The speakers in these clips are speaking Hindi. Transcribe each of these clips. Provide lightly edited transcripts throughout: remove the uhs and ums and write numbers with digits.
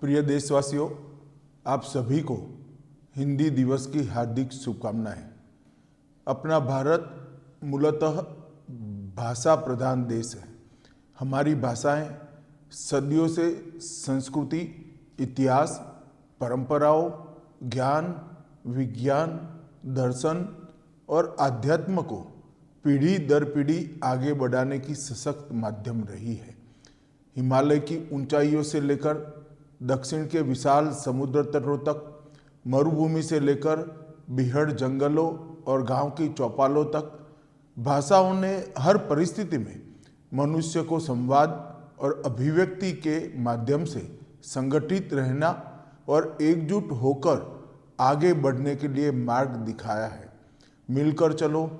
प्रिय देशवासियों, आप सभी को हिंदी दिवस की हार्दिक शुभकामनाएं। अपना भारत मूलतः भाषा प्रधान देश है। हमारी भाषाएं सदियों से संस्कृति, इतिहास, परंपराओं, ज्ञान, विज्ञान, दर्शन और आध्यात्म को पीढ़ी दर पीढ़ी आगे बढ़ाने की सशक्त माध्यम रही है। हिमालय की ऊंचाइयों से लेकर दक्षिण के विशाल समुद्र तटों तक, मरुभूमि से लेकर बीहड़ जंगलों और गांव की चौपालों तक, भाषाओं ने हर परिस्थिति में मनुष्य को संवाद और अभिव्यक्ति के माध्यम से संगठित रहना और एकजुट होकर आगे बढ़ने के लिए मार्ग दिखाया है। मिलकर चलो,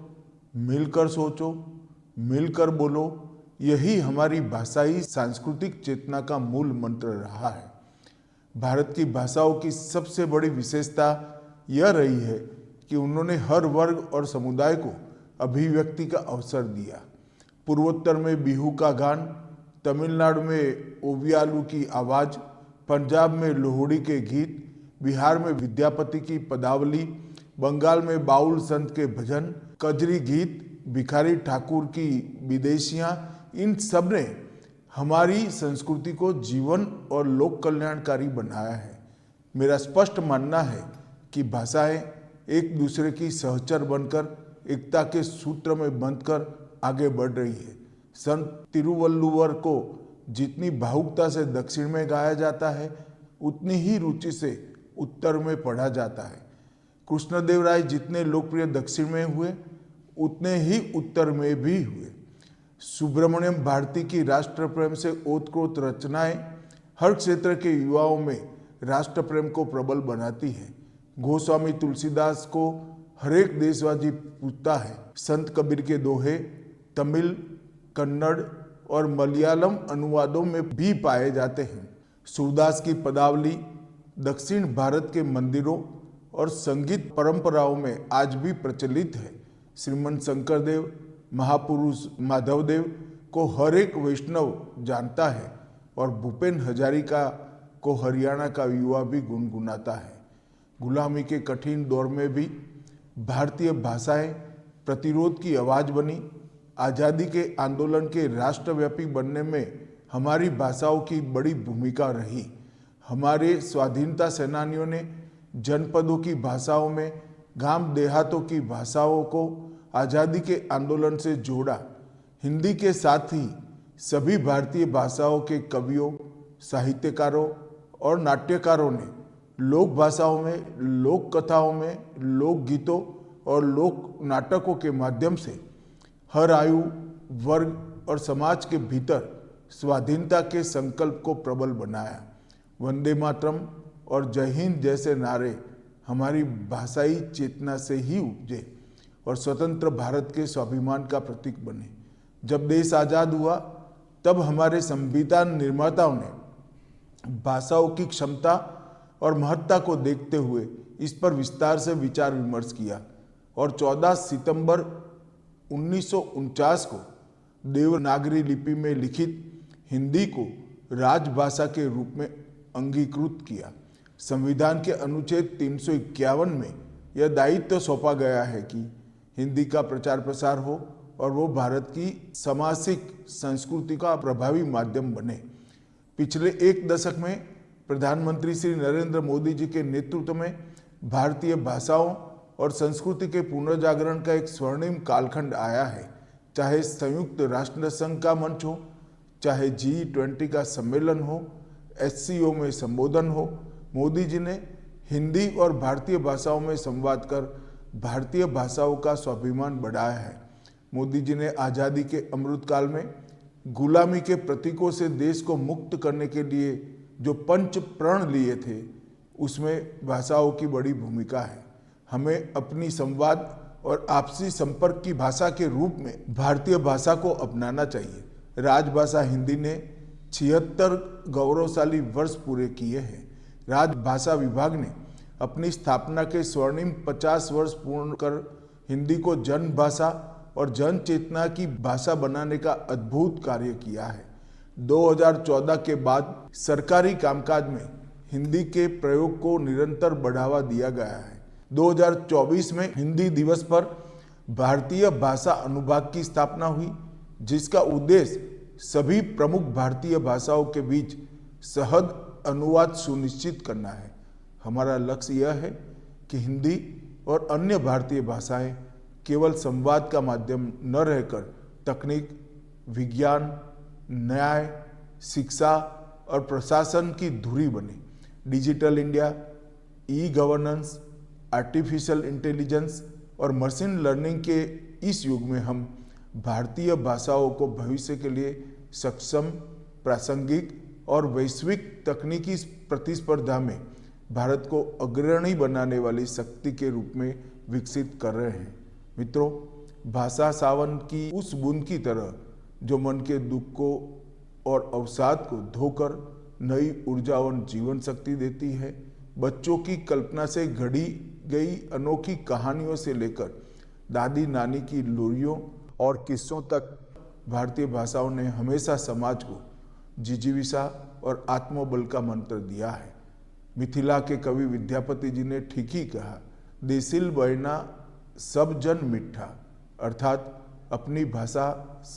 मिलकर सोचो, मिलकर बोलो, यही हमारी भाषाई सांस्कृतिक चेतना का मूल मंत्र रहा है। भारत की भाषाओं की सबसे बड़ी विशेषता यह रही है कि उन्होंने हर वर्ग और समुदाय को अभिव्यक्ति का अवसर दिया। पूर्वोत्तर में बिहू का गान, तमिलनाडु में ओवियालू की आवाज़, पंजाब में लोहड़ी के गीत, बिहार में विद्यापति की पदावली, बंगाल में बाउल संत के भजन, कजरी गीत, भिखारी ठाकुर की विदेशियाँ, इन सब ने हमारी संस्कृति को जीवन और लोक कल्याणकारी बनाया है। मेरा स्पष्ट मानना है कि भाषाएं एक दूसरे की सहचर बनकर एकता के सूत्र में बंधकर आगे बढ़ रही है। संत तिरुवल्लुवर को जितनी भावुकता से दक्षिण में गाया जाता है, उतनी ही रुचि से उत्तर में पढ़ा जाता है। कृष्णदेवराय जितने लोकप्रिय दक्षिण में हुए, उतने ही उत्तर में भी हुए। सुब्रमण्यम भारती की राष्ट्र प्रेम से ओतप्रोत रचनाएं हर क्षेत्र के युवाओं में राष्ट्र प्रेम को प्रबल बनाती है। गोस्वामी तुलसीदास को हर एक देशवासी पूछता है। संत कबीर के दोहे तमिल, कन्नड़ और मलयालम अनुवादों में भी पाए जाते हैं। सूरदास की पदावली दक्षिण भारत के मंदिरों और संगीत परंपराओं में आज भी प्रचलित है। श्रीमंत शंकरदेव, महापुरुष माधवदेव को हर एक वैष्णव जानता है और भूपेन हजारिका को हरियाणा का युवा भी गुनगुनाता है। गुलामी के कठिन दौर में भी भारतीय भाषाएं प्रतिरोध की आवाज़ बनी। आज़ादी के आंदोलन के राष्ट्रव्यापी बनने में हमारी भाषाओं की बड़ी भूमिका रही। हमारे स्वाधीनता सेनानियों ने जनपदों की भाषाओं में गांव देहातों की भाषाओं को आज़ादी के आंदोलन से जोड़ा। हिंदी के साथ ही सभी भारतीय भाषाओं के कवियों, साहित्यकारों और नाट्यकारों ने लोक भाषाओं में, लोक कथाओं में, लोक गीतों और लोक नाटकों के माध्यम से हर आयु, वर्ग और समाज के भीतर स्वाधीनता के संकल्प को प्रबल बनाया। वंदे मातरम और जय हिंद जैसे नारे हमारी भाषाई चेतना से ही उपजे और स्वतंत्र भारत के स्वाभिमान का प्रतीक बने। जब देश आज़ाद हुआ, तब हमारे संविधान निर्माताओं ने भाषाओं की क्षमता और महत्ता को देखते हुए इस पर विस्तार से विचार विमर्श किया और 14 सितंबर 1949 को देवनागरी लिपि में लिखित हिंदी को राजभाषा के रूप में अंगीकृत किया। संविधान के अनुच्छेद 351 में यह दायित्व सौंपा गया है कि हिंदी का प्रचार प्रसार हो और वो भारत की सामाजिक संस्कृति का प्रभावी माध्यम बने। पिछले एक दशक में प्रधानमंत्री श्री नरेंद्र मोदी जी के नेतृत्व में भारतीय भाषाओं और संस्कृति के पुनर्जागरण का एक स्वर्णिम कालखंड आया है। चाहे संयुक्त राष्ट्र संघ का मंच हो, चाहे G20 का सम्मेलन हो, SCO में संबोधन हो, मोदी जी ने हिंदी और भारतीय भाषाओं में संवाद कर भारतीय भाषाओं का स्वाभिमान बढ़ाया है। मोदी जी ने आज़ादी के अमृतकाल में गुलामी के प्रतीकों से देश को मुक्त करने के लिए जो पंच प्रण लिए थे, उसमें भाषाओं की बड़ी भूमिका है। हमें अपनी संवाद और आपसी संपर्क की भाषा के रूप में भारतीय भाषा को अपनाना चाहिए। राजभाषा हिंदी ने 76 गौरवशाली वर्ष पूरे किए हैं। राजभाषा विभाग ने अपनी स्थापना के स्वर्णिम 50 वर्ष पूर्ण कर हिंदी को जन भाषा और जन चेतना की भाषा बनाने का अद्भुत कार्य किया है। 2014 के बाद सरकारी कामकाज में हिंदी के प्रयोग को निरंतर बढ़ावा दिया गया है। 2024 में हिंदी दिवस पर भारतीय भाषा अनुभाग की स्थापना हुई, जिसका उद्देश्य सभी प्रमुख भारतीय भाषाओं के बीच सहज अनुवाद सुनिश्चित करना है। हमारा लक्ष्य यह है कि हिंदी और अन्य भारतीय भाषाएं केवल संवाद का माध्यम न रहकर तकनीक, विज्ञान, न्याय, शिक्षा और प्रशासन की धुरी बने। Digital India, e governance, artificial intelligence और मशीन लर्निंग के इस युग में हम भारतीय भाषाओं को भविष्य के लिए सक्षम, प्रासंगिक और वैश्विक तकनीकी प्रतिस्पर्धा में भारत को अग्रणी बनाने वाली शक्ति के रूप में विकसित कर रहे हैं। मित्रों, भाषा सावन की उस बूंद की तरह जो मन के दुख को और अवसाद को धोकर नई ऊर्जा और जीवन शक्ति देती है। बच्चों की कल्पना से घड़ी गई अनोखी कहानियों से लेकर दादी नानी की लोरियों और किस्सों तक भारतीय भाषाओं ने हमेशा समाज को जिजीविषा और आत्मबल का मंत्र दिया है। मिथिला के कवि विद्यापति जी ने ठीक ही कहा, देसिल बयना सब जन मिठा, अर्थात अपनी भाषा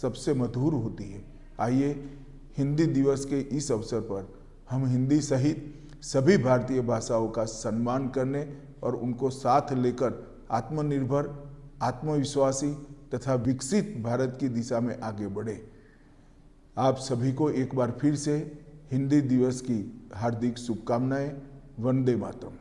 सबसे मधुर होती है। आइए हिंदी दिवस के इस अवसर पर हम हिंदी सहित सभी भारतीय भाषाओं का सम्मान करने और उनको साथ लेकर आत्मनिर्भर, आत्मविश्वासी तथा विकसित भारत की दिशा में आगे बढ़े। आप सभी को एक बार फिर से हिंदी दिवस की हार्दिक शुभकामनाएं। वंदे मातरम।